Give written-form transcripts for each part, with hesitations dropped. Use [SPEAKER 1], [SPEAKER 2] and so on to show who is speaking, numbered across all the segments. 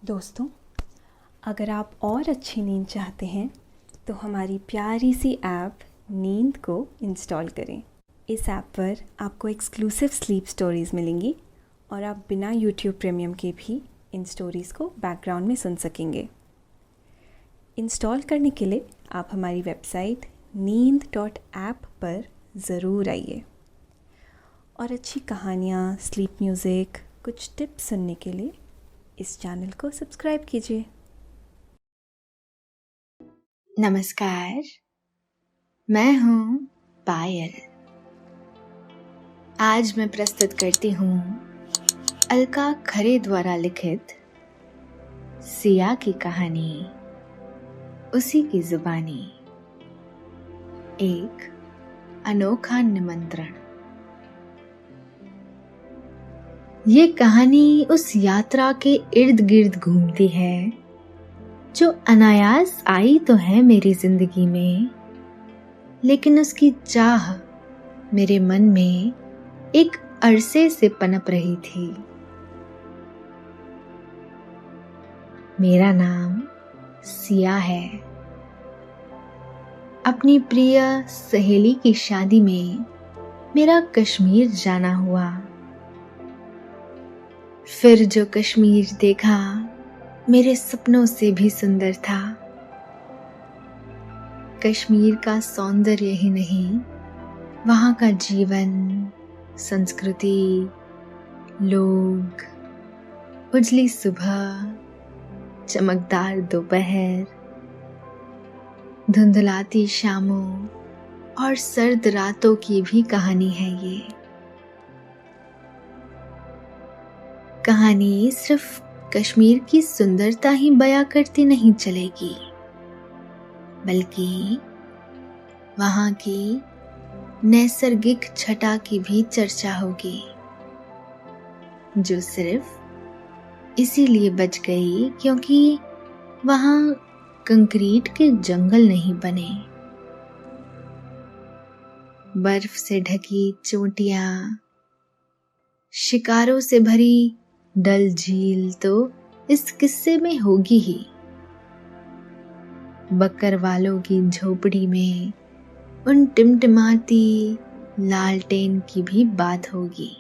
[SPEAKER 1] दोस्तों, अगर आप और अच्छी नींद चाहते हैं तो हमारी प्यारी सी ऐप नींद को इंस्टॉल करें। इस ऐप पर आपको एक्सक्लूसिव स्लीप स्टोरीज़ मिलेंगी और आप बिना यूट्यूब प्रीमियम के भी इन स्टोरीज़ को बैकग्राउंड में सुन सकेंगे। इंस्टॉल करने के लिए आप हमारी वेबसाइट neend.app पर ज़रूर आइए और अच्छी कहानियाँ, स्लीप म्यूज़िक, कुछ टिप्स सुनने के लिए इस चैनल को सब्सक्राइब कीजिए।
[SPEAKER 2] नमस्कार, मैं हूँ पायल। आज मैं प्रस्तुत करती हूँ अलका खरे द्वारा लिखित सिया की कहानी, उसी की जुबानी, एक अनोखा निमंत्रण। ये कहानी उस यात्रा के इर्द गिर्द घूमती है जो अनायास आई तो है मेरी जिंदगी में, लेकिन उसकी चाह मेरे मन में एक अरसे से पनप रही थी। मेरा नाम सिया है। अपनी प्रिय सहेली की शादी में मेरा कश्मीर जाना हुआ। फिर जो कश्मीर देखा मेरे सपनों से भी सुंदर था। कश्मीर का सौंदर्य ही नहीं, वहां का जीवन, संस्कृति, लोग, उजली सुबह, चमकदार दोपहर, धुंधलाती शामों और सर्द रातों की भी कहानी है ये। कहानी सिर्फ कश्मीर की सुंदरता ही बयां करती नहीं चलेगी, बल्कि वहां की नैसर्गिक छटा की भी चर्चा होगी, जो सिर्फ इसीलिए बच गई क्योंकि वहां कंक्रीट के जंगल नहीं बने। बर्फ से ढकी चोटियां, शिकारों से भरी डल झील तो इस किस्से में होगी ही। बकरवालों की झोपड़ी में उन टिमटिमाती लालटेन की भी बात होगी,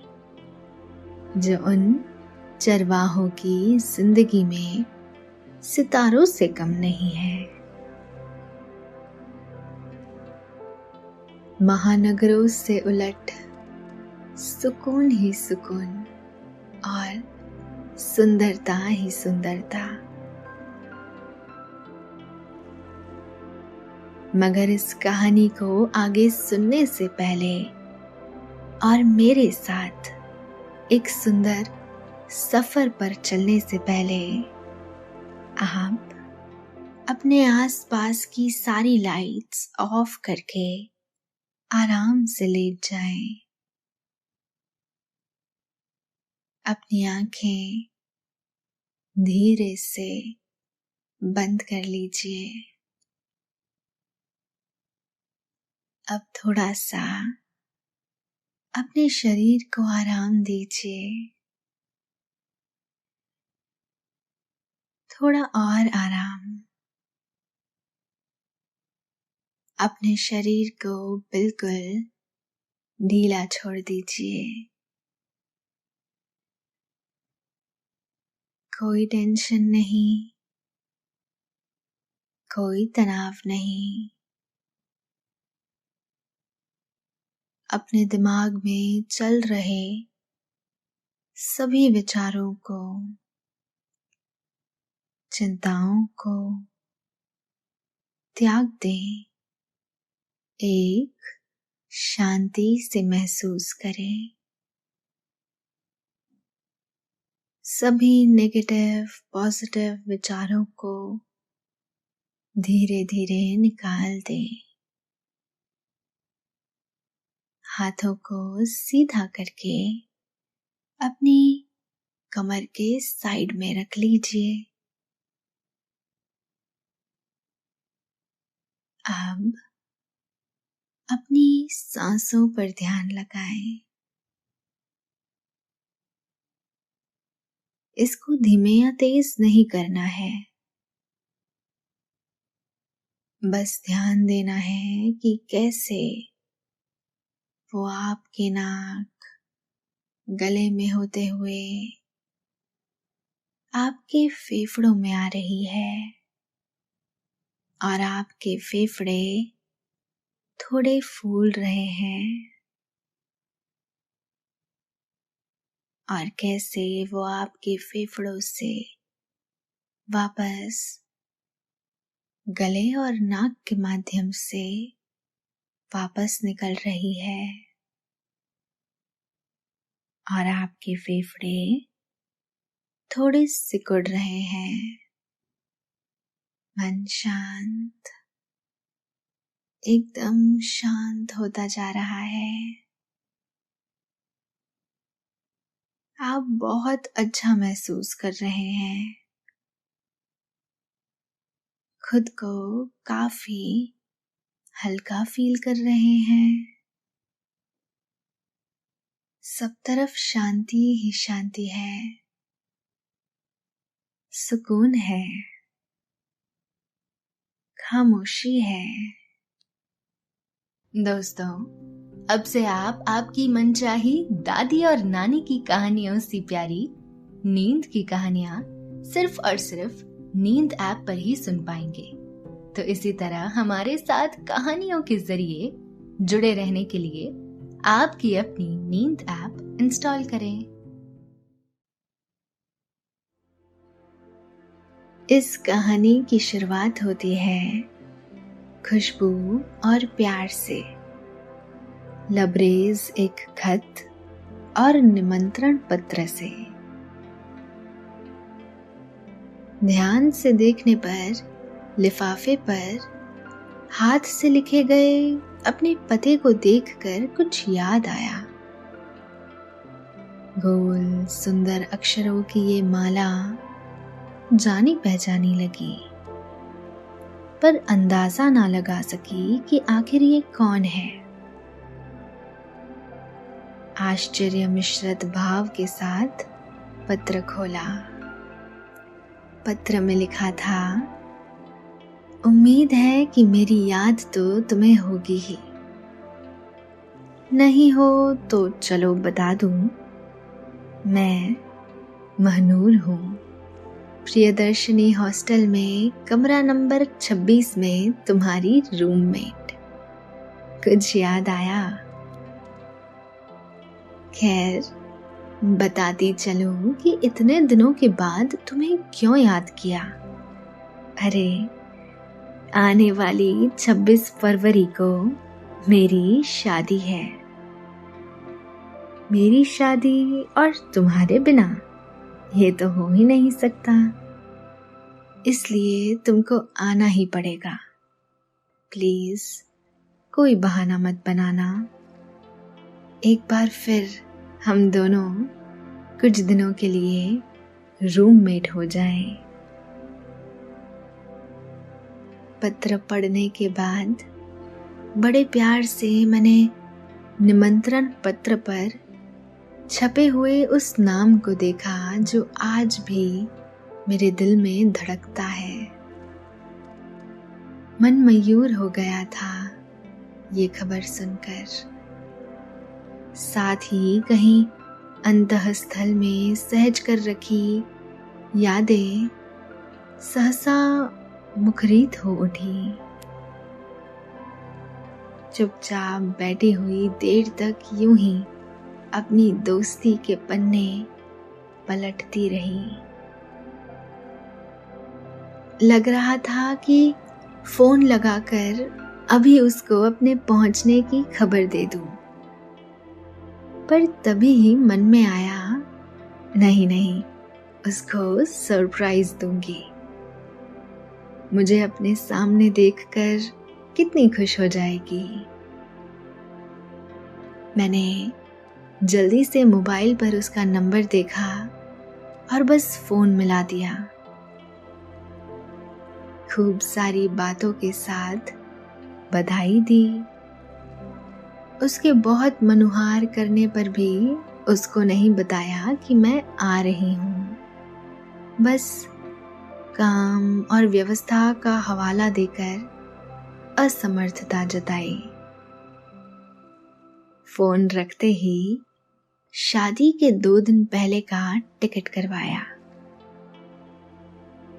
[SPEAKER 2] जो उन चरवाहों की जिंदगी में सितारों से कम नहीं है। महानगरों से उलट सुकून ही सुकून और सुंदरता ही सुंदरता। मगर इस कहानी को आगे सुनने से पहले और मेरे साथ एक सुंदर सफर पर चलने से पहले आप अपने आसपास की सारी लाइट्स ऑफ करके आराम से लेट जाएं। अपनी आंखें धीरे से बंद कर लीजिए। अब थोड़ा सा अपने शरीर को आराम दीजिए। थोड़ा और आराम। अपने शरीर को बिल्कुल ढीला छोड़ दीजिए। कोई टेंशन नहीं, कोई तनाव नहीं। अपने दिमाग में चल रहे सभी विचारों को, चिंताओं को त्याग दें। एक शांति से महसूस करें। सभी नेगेटिव पॉजिटिव विचारों को धीरे धीरे निकाल दें। हाथों को सीधा करके अपनी कमर के साइड में रख लीजिए। अब अपनी सांसों पर ध्यान लगाएं। इसको धीमे या तेज नहीं करना है, बस ध्यान देना है कि कैसे वो आपके नाक, गले में होते हुए आपके फेफड़ों में आ रही है और आपके फेफड़े थोड़े फूल रहे हैं, और कैसे वो आपके फेफड़ों से वापस गले और नाक के माध्यम से वापस निकल रही है, और आपके फेफड़े थोड़े सिकुड़ रहे हैं। मन शांत, एकदम शांत होता जा रहा है। आप बहुत अच्छा महसूस कर रहे हैं, खुद को काफी हल्का फील कर रहे हैं। सब तरफ शांति ही शांति है, सुकून है, खामोशी है। दोस्तों, अब से आप आपकी मनचाही दादी और नानी की कहानियों से प्यारी नींद की कहानियां सिर्फ और सिर्फ नींद ऐप पर ही सुन पाएंगे। तो इसी तरह हमारे साथ कहानियों के जरिए जुड़े रहने के लिए आपकी अपनी नींद ऐप इंस्टॉल करें। इस कहानी की शुरुआत होती है खुशबू और प्यार से। लबरेज एक खत और निमंत्रण पत्र से। ध्यान से देखने पर लिफाफे पर हाथ से लिखे गए अपने पते को देखकर कुछ याद आया। गोल सुंदर अक्षरों की ये माला जानी पहचानी लगी, पर अंदाजा ना लगा सकी कि आखिर ये कौन है। आश्चर्य मिश्रित भाव के साथ पत्र खोला। पत्र में लिखा था, उम्मीद है कि मेरी याद तो तुम्हें होगी ही, नहीं हो तो चलो बता दूं, मैं महनूर हूँ, प्रियदर्शनी हॉस्टल में कमरा नंबर 26 में तुम्हारी रूममेट। कुछ याद आया? खैर, बताती चलूं कि इतने दिनों के बाद तुम्हें क्यों याद किया। अरे, आने वाली 26 फरवरी को मेरी शादी है। मेरी शादी और तुम्हारे बिना ये तो हो ही नहीं सकता, इसलिए तुमको आना ही पड़ेगा। प्लीज कोई बहाना मत बनाना। एक बार फिर हम दोनों कुछ दिनों के लिए रूममेट हो जाएं। पत्र पढ़ने के बाद बड़े प्यार से मैंने निमंत्रण पत्र पर छपे हुए उस नाम को देखा जो आज भी मेरे दिल में धड़कता है। मन मयूर हो गया था ये खबर सुनकर। साथ ही कहीं अंतःस्थल में सहज कर रखी यादें सहसा मुखरित हो उठी। चुपचाप बैठी हुई देर तक यूं ही अपनी दोस्ती के पन्ने पलटती रही। लग रहा था कि फोन लगाकर अभी उसको अपने पहुंचने की खबर दे दूं, पर तभी ही मन में आया, नहीं, उसको सरप्राइज दूंगी। मुझे अपने सामने देखकर कितनी खुश हो जाएगी। मैंने जल्दी से मोबाइल पर उसका नंबर देखा और बस फोन मिला दिया। खूब सारी बातों के साथ बधाई दी। उसके बहुत मनुहार करने पर भी उसको नहीं बताया कि मैं आ रही हूँ। बस काम और व्यवस्था का हवाला देकर असमर्थता जताई। फोन रखते ही शादी के 2 दिन पहले का टिकट करवाया।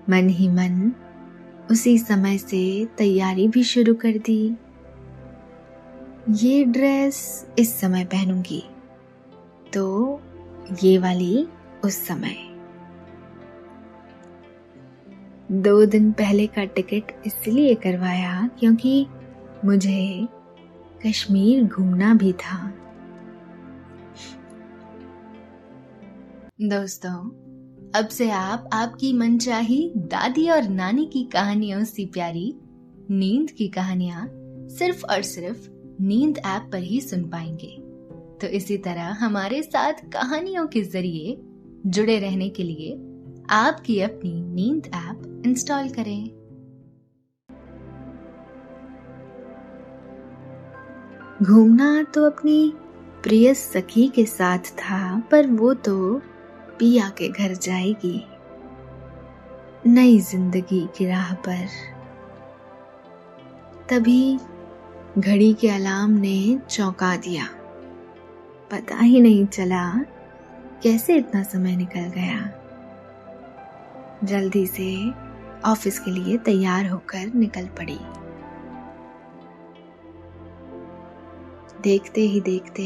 [SPEAKER 2] मन ही मन उसी समय से तैयारी भी शुरू कर दी। ये ड्रेस इस समय पहनूंगी, तो ये वाली उस समय। 2 दिन पहले का टिकट इसलिए करवाया क्योंकि मुझे कश्मीर घूमना भी था। दोस्तों, अब से आप आपकी मनचाही दादी और नानी की कहानियों से प्यारी नींद की कहानियां सिर्फ और सिर्फ नींद ऐप पर ही सुन पाएंगे। तो इसी तरह हमारे साथ कहानियों के जरिए जुड़े रहने के लिए आपकी अपनी नींद ऐप इंस्टॉल करें। घूमना तो अपनी प्रिय सखी के साथ था, पर वो तो पिया के घर जाएगी, नई जिंदगी की राह पर। तभी घड़ी के अलार्म ने चौंका दिया। पता ही नहीं चला कैसे इतना समय निकल गया। जल्दी से ऑफिस के लिए तैयार होकर निकल पड़ी। देखते ही देखते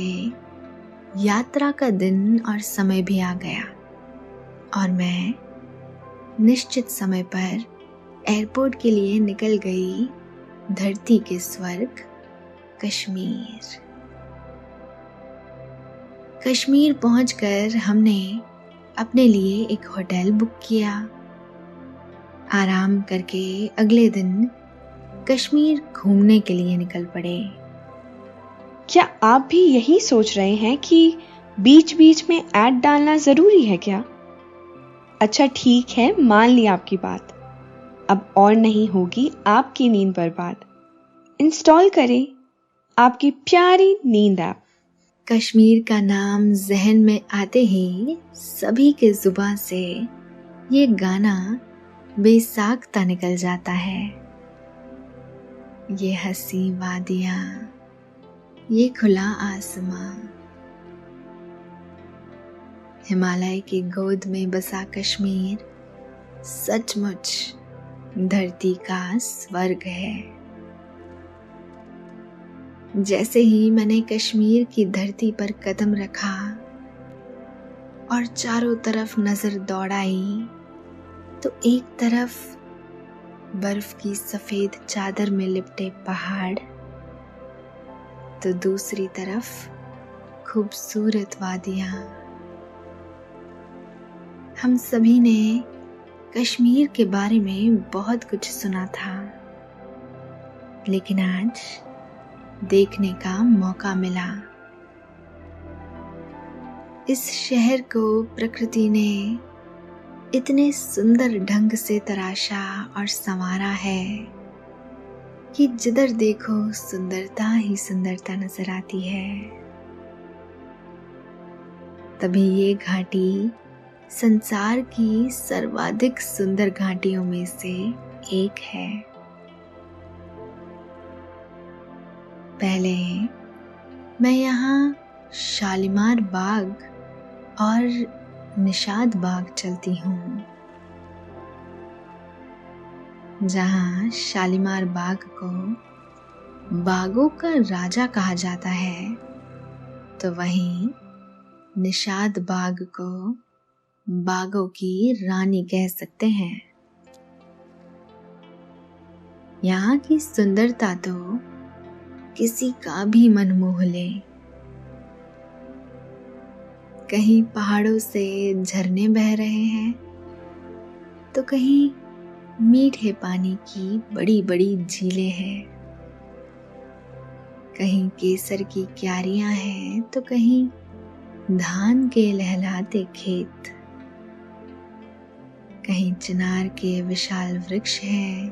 [SPEAKER 2] यात्रा का दिन और समय भी आ गया और मैं निश्चित समय पर एयरपोर्ट के लिए निकल गई धरती के स्वर्ग कश्मीर। कश्मीर पहुंचकर हमने अपने लिए एक होटल बुक किया। आराम करके अगले दिन कश्मीर घूमने के लिए निकल पड़े।
[SPEAKER 3] क्या आप भी यही सोच रहे हैं कि बीच बीच में ऐड डालना जरूरी है क्या? अच्छा ठीक है, मान ली आपकी बात। अब और नहीं होगी आपकी नींद बर्बाद। इंस्टॉल करें आपकी प्यारी नींद ऐप।
[SPEAKER 2] कश्मीर का नाम जहन में आते ही सभी के जुबान से ये गाना बेसाख्ता निकल जाता है। ये हंसी वादियां, ये खुला आसमां, हिमालय की गोद में बसा कश्मीर सचमुच धरती का स्वर्ग है। जैसे ही मैंने कश्मीर की धरती पर कदम रखा और चारों तरफ नजर दौड़ाई, तो एक तरफ बर्फ की सफेद चादर में लिपटे पहाड़, तो दूसरी तरफ खूबसूरत वादियां। हम सभी ने कश्मीर के बारे में बहुत कुछ सुना था, लेकिन आज देखने का मौका मिला। इस शहर को प्रकृति ने इतने सुंदर ढंग से तराशा और संवारा है कि जिधर देखो सुंदरता ही सुंदरता नजर आती है। तभी ये घाटी संसार की सर्वाधिक सुंदर घाटियों में से एक है। पहले मैं यहाँ शालीमार बाग और निशाद बाग चलती हूँ, जहाँ शालीमार बाग को बागों का राजा कहा जाता है, तो वहीं निशाद बाग को बागों की रानी कह सकते हैं। यहाँ की सुंदरता तो किसी का भी मन मोह ले। कहीं पहाड़ों से झरने बह रहे हैं, तो कहीं मीठे पानी की बड़ी बड़ी झीलें हैं। कहीं केसर की क्यारियां हैं, तो कहीं धान के लहलहाते खेत। कहीं चिनार के विशाल वृक्ष हैं,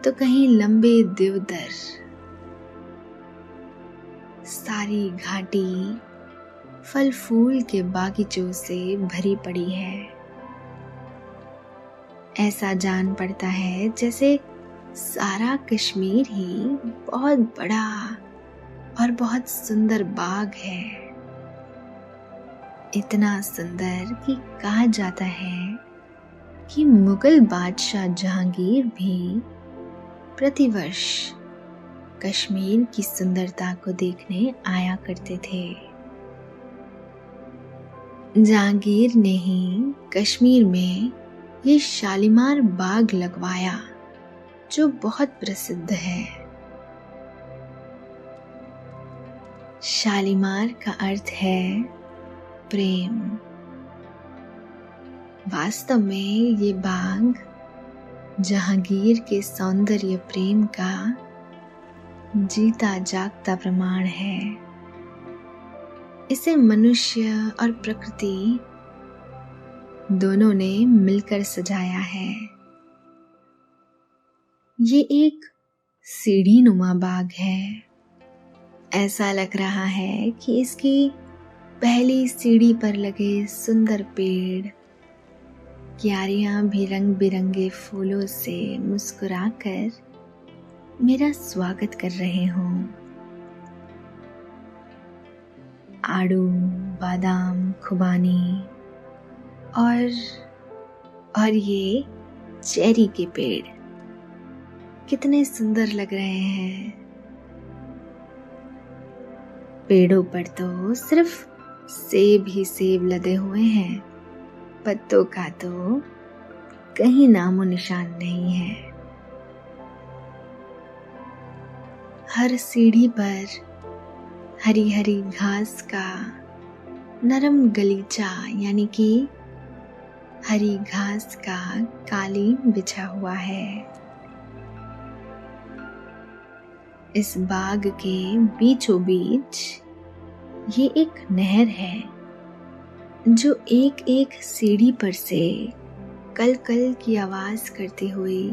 [SPEAKER 2] तो कहीं लंबे देवदार। सारी घाटी फल फूल के बागीचों से भरी पड़ी है। ऐसा जान पड़ता है जैसे सारा कश्मीर ही बहुत बड़ा और बहुत सुंदर बाग है। इतना सुंदर कि कहा जाता है कि मुगल बादशाह जहांगीर भी प्रतिवर्ष कश्मीर की सुंदरता को देखने आया करते थे। जहांगीर ने ही कश्मीर में ये शालीमार बाग लगवाया जो बहुत प्रसिद्ध है। शालीमार का अर्थ है प्रेम। वास्तव में ये बाग जहांगीर के सौंदर्य प्रेम का जीता जागता प्रमाण है। इसे मनुष्य और प्रकृति दोनों ने मिलकर सजाया है। ये एक सीढ़ीनुमा बाग है। ऐसा लग रहा है कि इसकी पहली सीढ़ी पर लगे सुंदर पेड़, क्यारियां भी रंग बिरंगे फूलों से मुस्कुराकर मेरा स्वागत कर रहे हों। आड़ू, बादाम, खुबानी और ये चेरी के पेड़ कितने सुंदर लग रहे हैं। पेड़ों पर तो सिर्फ सेब ही सेब लदे हुए हैं, पत्तों का तो कहीं नामो निशान नहीं है। हर सीढ़ी पर हरी हरी घास का नरम गलीचा यानी कि हरी घास का कालीन बिछा हुआ है। इस बाग के बीचों बीच ये एक नहर है जो एक एक सीढ़ी पर से कल कल की आवाज करती हुई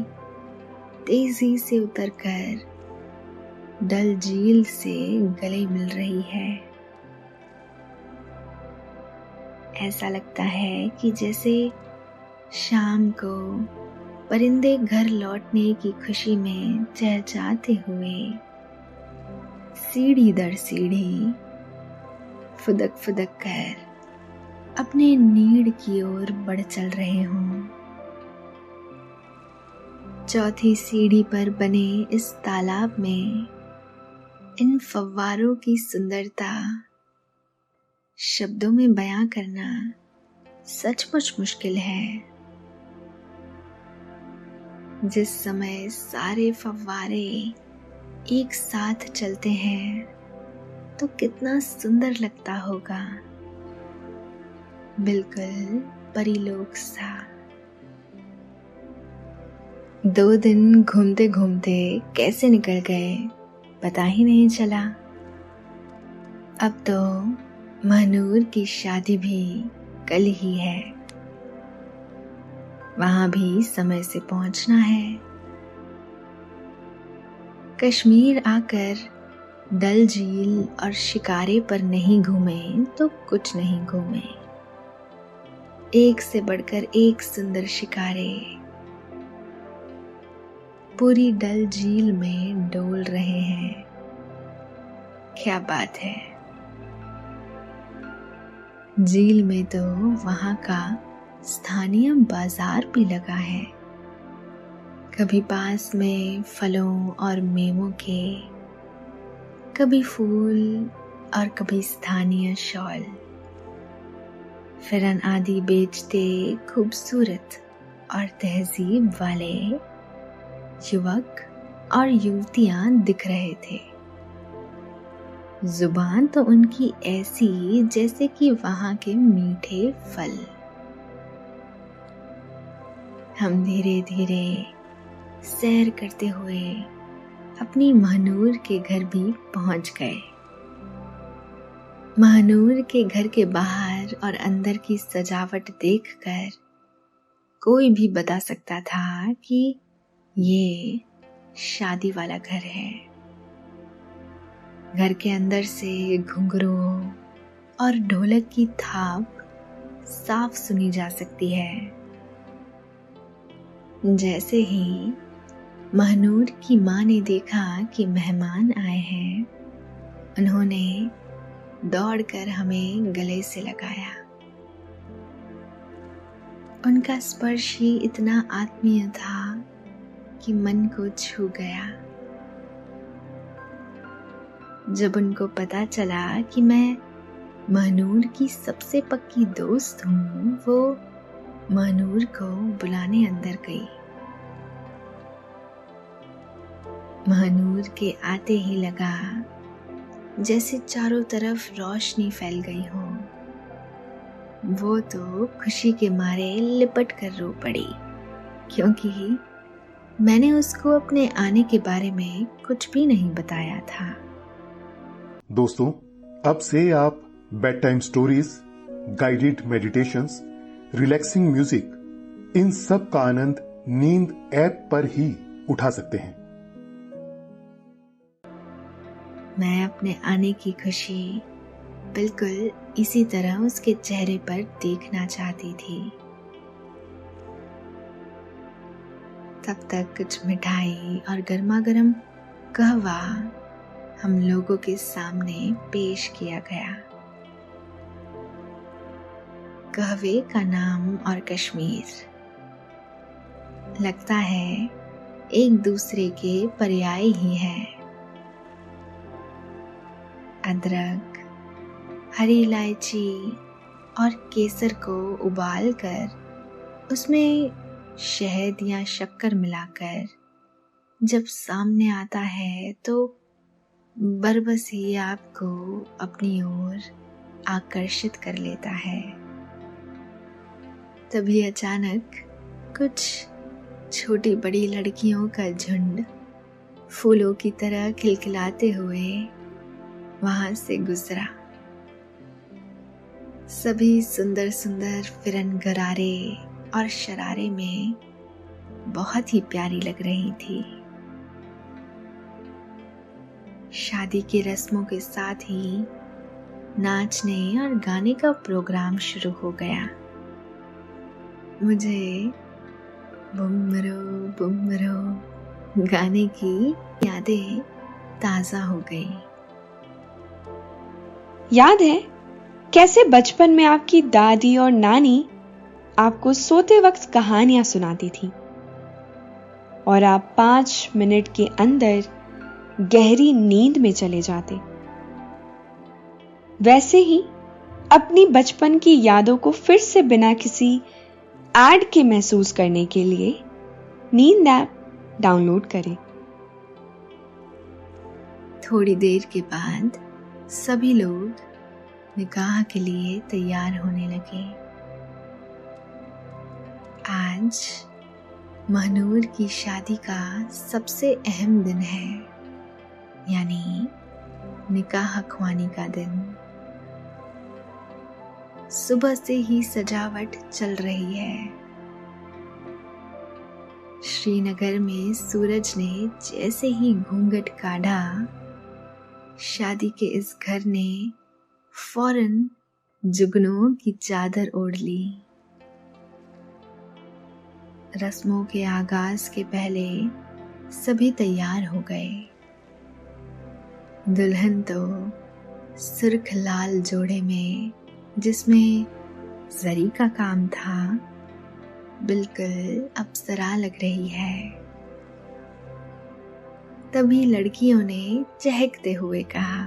[SPEAKER 2] तेजी से उतरकर डल झील से गले मिल रही है। ऐसा लगता है कि जैसे शाम को परिंदे घर लौटने की खुशी में चहचहाते हुए सीढ़ी दर सीढ़ी फुदक फुदक कर अपने नीड़ की ओर बढ़ चल रहे हों। चौथी सीढ़ी पर बने इस तालाब में इन फव्वारों की सुंदरता शब्दों में बयां करना सचमुच मुश्किल है। जिस समय सारे फव्वारे एक साथ चलते हैं तो कितना सुंदर लगता होगा, बिल्कुल परीलोक सा। 2 दिन घूमते घूमते कैसे निकल गए पता ही नहीं चला। अब तो महनूर की शादी भी कल ही है, वहां भी समय से पहुंचना है। कश्मीर आकर डल झील और शिकारे पर नहीं घूमे तो कुछ नहीं घूमे। एक से बढ़कर एक सुंदर शिकारे पूरी डल झील में डोल रहे हैं। क्या बात है। झील में तो वहां का स्थानीय बाजार भी लगा है। कभी पास में फलों और मेवों के, कभी फूल और कभी स्थानीय शॉल, फिरन आदि बेचते खूबसूरत और तहजीब वाले युवक और युवतियां दिख रहे थे। जुबान तो उनकी ऐसी जैसे कि वहां के मीठे फल। हम धीरे धीरे सैर करते हुए अपनी महनूर के घर भी पहुंच गए। महनूर के घर के बाहर और अंदर की सजावट देखकर कोई भी बता सकता था कि ये शादी वाला घर है। घर के अंदर से घुंघरूओं और ढोलक की थाप साफ सुनी जा सकती है। जैसे ही महनूर की माँ ने देखा कि मेहमान आए हैं, उन्होंने दौड़कर हमें गले से लगाया। उनका स्पर्श ही इतना आत्मीय था कि मन को छू गया। जब उनको पता चला कि मैं महनूर की सबसे पक्की दोस्त हूँ, वो महनूर को बुलाने अंदर गई। महनूर के आते ही लगा जैसे चारों तरफ रोशनी फैल गई हो। वो तो खुशी के मारे लिपट कर रो पड़ी, क्योंकि मैंने उसको अपने आने के बारे में कुछ भी नहीं बताया था।
[SPEAKER 4] दोस्तों, अब से आप bed time stories, guided meditations, relaxing music, इन सब का आनंद नींद ऐप पर ही उठा सकते हैं।
[SPEAKER 2] मैं अपने आने की खुशी बिल्कुल इसी तरह उसके चेहरे पर देखना चाहती थी। तब तक कुछ मिठाई और गर्मा गर्म कहवा हम लोगों के सामने पेश किया गया। कहवे का नाम और कश्मीर लगता है एक दूसरे के पर्याय ही है। अदरक, हरी इलायची और केसर को उबालकर उसमें शहद या शक्कर मिलाकर जब सामने आता है तो बरबस ही आपको अपनी ओर आकर्षित कर लेता है। तभी अचानक कुछ छोटी बड़ी लड़कियों का झुंड फूलों की तरह खिलखिलाते हुए वहां से गुजरा। सभी सुंदर सुंदर फिरन गरारे और शरारे में बहुत ही प्यारी लग रही थी। शादी की रस्मों के साथ ही नाचने और गाने का प्रोग्राम शुरू हो गया। मुझे बुमरो बुमरो गाने की यादें ताजा हो गई।
[SPEAKER 3] याद है कैसे बचपन में आपकी दादी और नानी आपको सोते वक्त कहानियां सुनाती थी और आप 5 मिनट के अंदर गहरी नींद में चले जाते। वैसे ही अपनी बचपन की यादों को फिर से बिना किसी ऐड के महसूस करने के लिए नींद ऐप डाउनलोड करें।
[SPEAKER 2] थोड़ी देर के बाद सभी लोग निकाह के लिए तैयार होने लगे। आज महनूर की शादी का सबसे अहम दिन है, यानी निकाह ख्वानी का दिन। सुबह से ही सजावट चल रही है। श्रीनगर में सूरज ने जैसे ही घूंघट काढ़ा, शादी के इस घर ने फौरन जुगनुओं की चादर ओढ़ ली। रस्मों के आगाज के पहले सभी तैयार हो गए। दुल्हन तो सुर्ख लाल जोड़े में, जिसमें जरी का काम था, बिल्कुल अप्सरा लग रही है। तभी लड़कियों ने चहकते हुए कहा,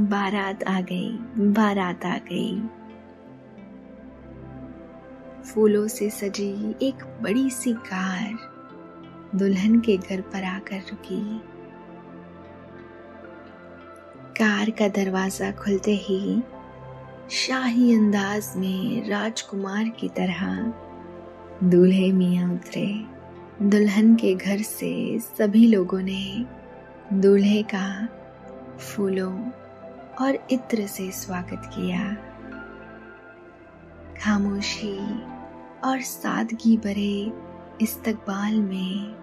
[SPEAKER 2] बारात आ गई, बारात आ गई। फूलों से सजी एक बड़ी सी कार दुल्हन के घर पर आकर रुकी। कार का दरवाजा खुलते ही शाही अंदाज में राजकुमार की तरह दूल्हे मियां उतरे। दुल्हन के घर से सभी लोगों ने दूल्हे का फूलों और इत्र से स्वागत किया। खामोशी और सादगी भरे इस्तकबाल में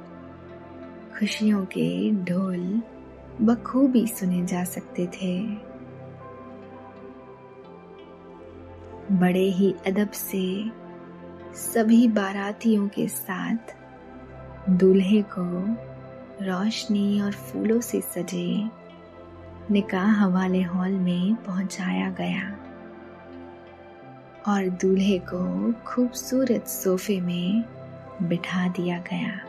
[SPEAKER 2] खुशियों के ढोल बखूबी सुने जा सकते थे। बड़े ही अदब से सभी बारातियों के साथ दूल्हे को रोशनी और फूलों से सजे निकाह वाले हॉल में पहुंचाया गया और दूल्हे को खूबसूरत सोफे में बिठा दिया गया,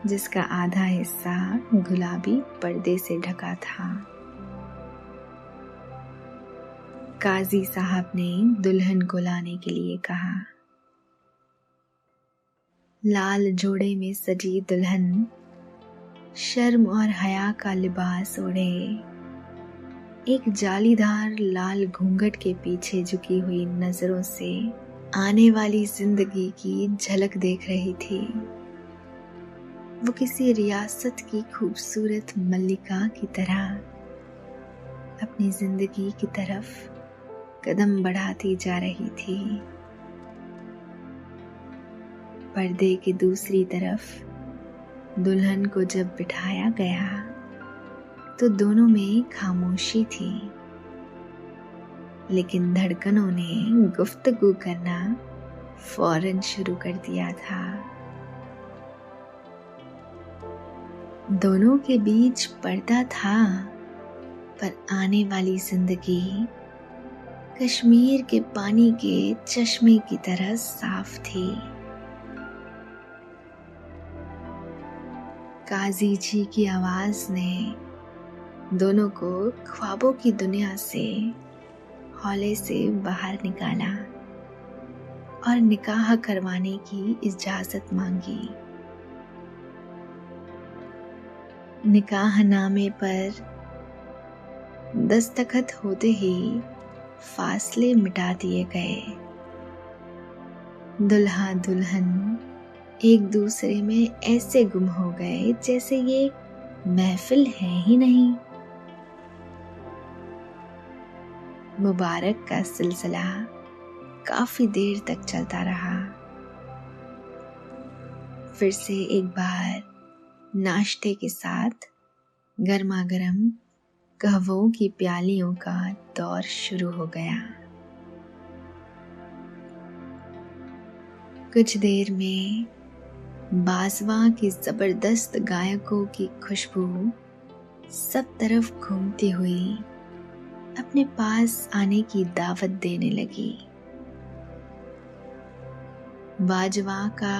[SPEAKER 2] जिसका आधा हिस्सा गुलाबी पर्दे से ढका था। काजी साहब ने दुल्हन को लाने के लिए कहा। लाल जोड़े में सजी दुल्हन शर्म और हया का लिबास ओढ़े एक जालीदार लाल घूंघट के पीछे झुकी हुई नजरों से आने वाली जिंदगी की झलक देख रही थी। वो किसी रियासत की खूबसूरत मल्लिका की तरह अपनी जिंदगी की तरफ कदम बढ़ाती जा रही थी। पर्दे की दूसरी तरफ दुल्हन को जब बिठाया गया तो दोनों में खामोशी थी, लेकिन धड़कनों ने गुफ्तगू करना फौरन शुरू कर दिया था। दोनों के बीच पर्दा था, पर आने वाली जिंदगी कश्मीर के पानी के चश्मे की तरह साफ थी। काजी जी की आवाज ने दोनों को ख्वाबों की दुनिया से हौले से बाहर निकाला और निकाह करवाने की इजाजत मांगी। निकाहनामे पर दस्तखत होते ही फासले मिटा दिए गए। दुल्हा दुल्हन एक दूसरे में ऐसे गुम हो गए जैसे ये महफिल है ही नहीं। मुबारक का सिलसिला काफी देर तक चलता रहा। फिर से एक बार नाश्ते के साथ गर्मा गर्म कहवों की प्यालियों का दौर शुरू हो गया। कुछ देर में बाजवा की जबरदस्त गायकों की खुशबू सब तरफ घूमती हुई अपने पास आने की दावत देने लगी। बाजवा का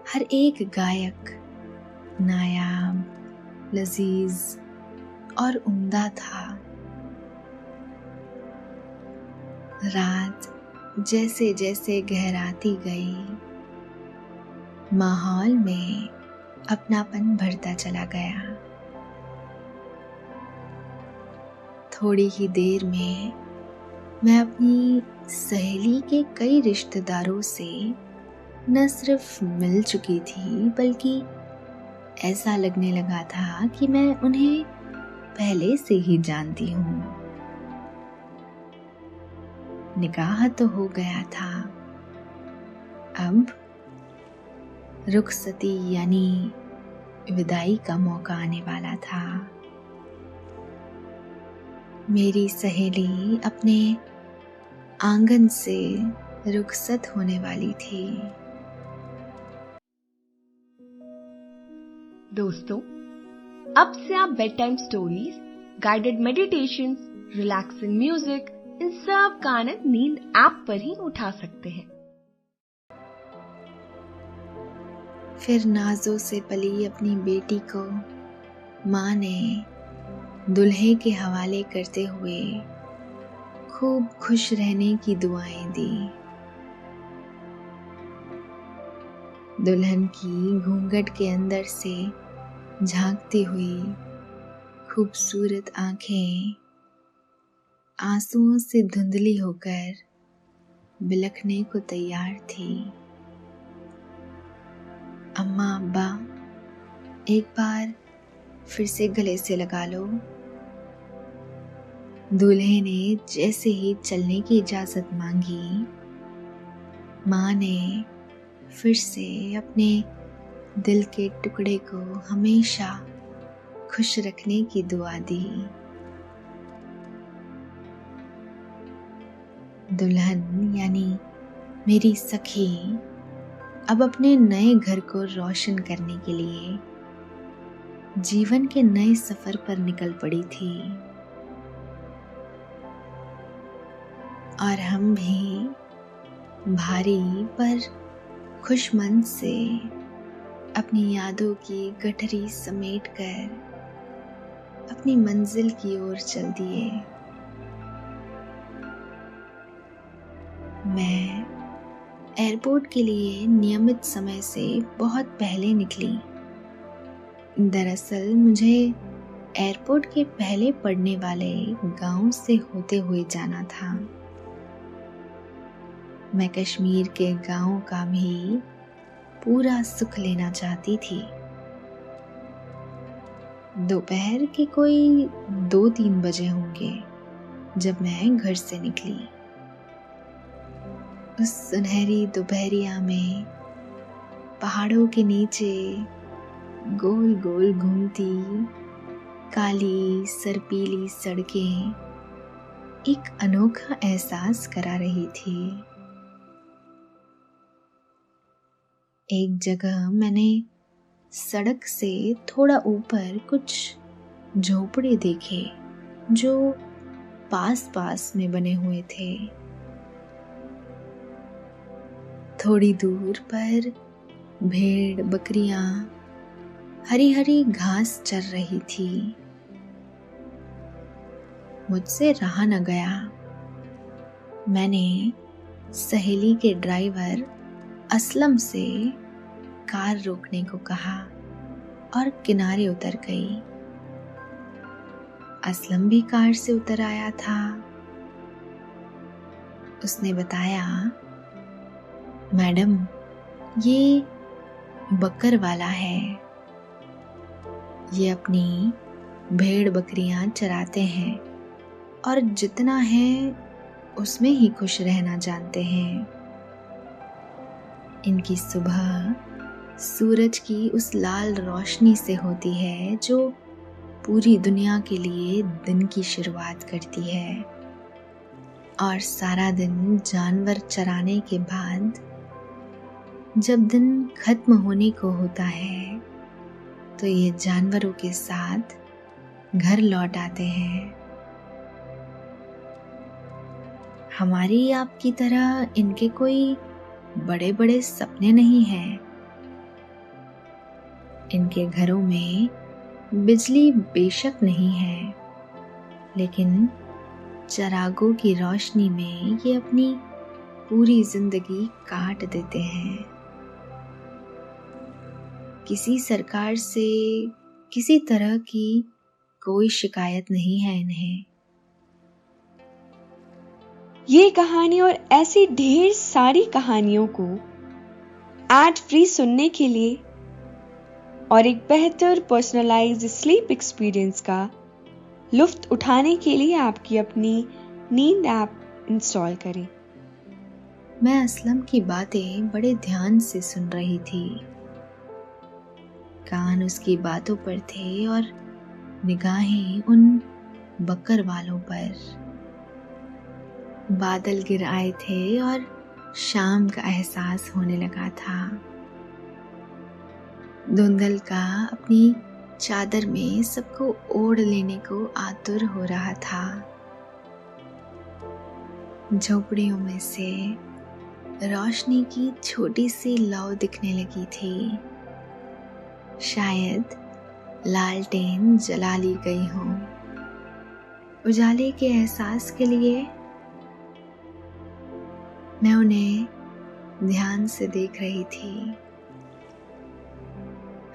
[SPEAKER 2] हर एक गायक नायाब, लजीज और उम्दा था। रात जैसे जैसे गहराती गई, माहौल में अपनापन बढ़ता चला गया। थोड़ी ही देर में मैं अपनी सहेली के कई रिश्तेदारों से न सिर्फ मिल चुकी थी, बल्कि ऐसा लगने लगा था कि मैं उन्हें पहले से ही जानती हूँ। निकाह तो हो गया था, अब रुखसती यानी विदाई का मौका आने वाला था। मेरी सहेली अपने आंगन से रुखसत होने वाली थी।
[SPEAKER 5] दोस्तों, अब से आप bed time stories, guided meditations, relaxing music, इन सब का आनंद नींद ऐप पर ही उठा सकते हैं।
[SPEAKER 2] फिर नाजों से पली अपनी बेटी को माँ ने दुल्हे के हवाले करते हुए खूब खुश रहने की दुआएं दी। दुल्हन की घूंघट के अंदर से झांकती हुई खूबसूरत आंखें आंसुओं से धुंधली होकर बिलखने को तैयार थी। अम्मा अब्बा, एक बार फिर से गले से लगा लो। दूल्हे ने जैसे ही चलने की इजाजत मांगी, माँ ने फिर से अपने दिल के टुकड़े को हमेशा खुश रखने की दुआ दी। दुल्हन यानी मेरी सखी अब अपने नए घर को रोशन करने के लिए जीवन के नए सफर पर निकल पड़ी थी और हम भी भारी पर खुशमन से अपनी यादों की गठरी समेटकर अपनी मंजिल की ओर चल दिए। मैं एयरपोर्ट के लिए नियमित समय से बहुत पहले निकली। दरअसल मुझे एयरपोर्ट के पहले पड़ने वाले गांव से होते हुए जाना था। मैं कश्मीर के गांव का भी पूरा सुख लेना चाहती थी। दोपहर के कोई 2-3 बजे होंगे जब मैं घर से निकली। उस सुनहरी दोपहरिया में पहाड़ों के नीचे गोल गोल घूमती काली सरपीली सड़कें एक अनोखा एहसास करा रही थी। एक जगह मैंने सड़क से थोड़ा ऊपर कुछ झोपड़े देखे जो पास पास में बने हुए थे। थोड़ी दूर पर भेड़ बकरियां हरी हरी घास चर रही थी। मुझसे रहा न गया। मैंने सहेली के ड्राइवर असलम से कार रोकने को कहा और किनारे उतर गई। असलम भी कार से उतर आया था। उसने बताया, मैडम ये बकर वाला है, ये अपनी भेड़ बकरियां चराते हैं और जितना है उसमें ही खुश रहना जानते हैं। इनकी सुबह सूरज की उस लाल रोशनी से होती है जो पूरी दुनिया के लिए दिन की शुरुआत करती है, और सारा दिन जानवर चराने के बाद जब दिन खत्म होने को होता है तो ये जानवरों के साथ घर लौट आते हैं। हमारी आपकी तरह इनके कोई बड़े बड़े सपने नहीं हैं। इनके घरों में बिजली बेशक नहीं है, लेकिन चरागों की रोशनी में ये अपनी पूरी जिंदगी काट देते हैं। किसी सरकार से किसी तरह की कोई शिकायत नहीं है इन्हें।
[SPEAKER 3] ये कहानी और ऐसी ढेर सारी कहानियों को एड फ्री सुनने के लिए और एक बेहतर पर्सनलाइज्ड स्लीप एक्सपीरियंस का लुत्फ उठाने के लिए आपकी अपनी नींद ऐप इंस्टॉल करें।
[SPEAKER 2] मैं असलम की बातें बड़े ध्यान से सुन रही थी। कान उसकी बातों पर थे और निगाहें उन बकर वालों पर। बादल गिर आए थे और शाम का एहसास होने लगा था। धुंधल का अपनी चादर में सबको ओढ़ लेने को आतुर हो रहा था। झोपड़ियों में से रोशनी की छोटी सी लौ दिखने लगी थी। शायद लालटेन जला ली गई हो। उजाले के एहसास के लिए मैं उन्हें ध्यान से देख रही थी।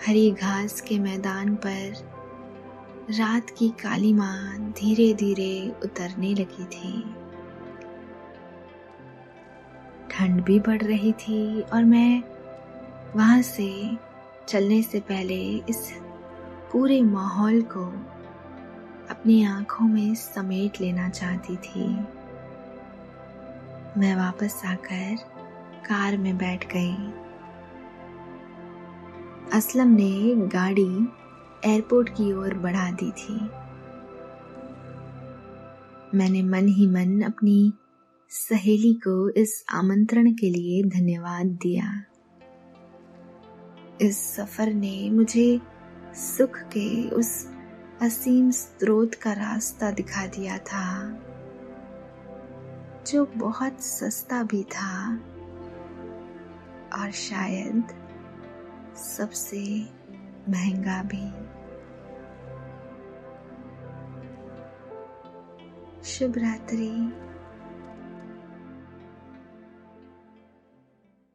[SPEAKER 2] हरी घास के मैदान पर रात की कालीमा धीरे धीरे उतरने लगी थी। ठंड भी बढ़ रही थी और मैं वहां से चलने से पहले इस पूरे माहौल को अपनी आंखों में समेट लेना चाहती थी। मैं वापस आकर कार में बैठ गई। असलम ने गाड़ी एयरपोर्ट की ओर बढ़ा दी थी। मैंने मन ही मन अपनी सहेली को इस आमंत्रण के लिए धन्यवाद दिया। इस सफर ने मुझे सुख के उस असीम स्रोत का रास्ता दिखा दिया था, जो बहुत सस्ता भी था और शायद सबसे महंगा भी। शुभ रात्रि।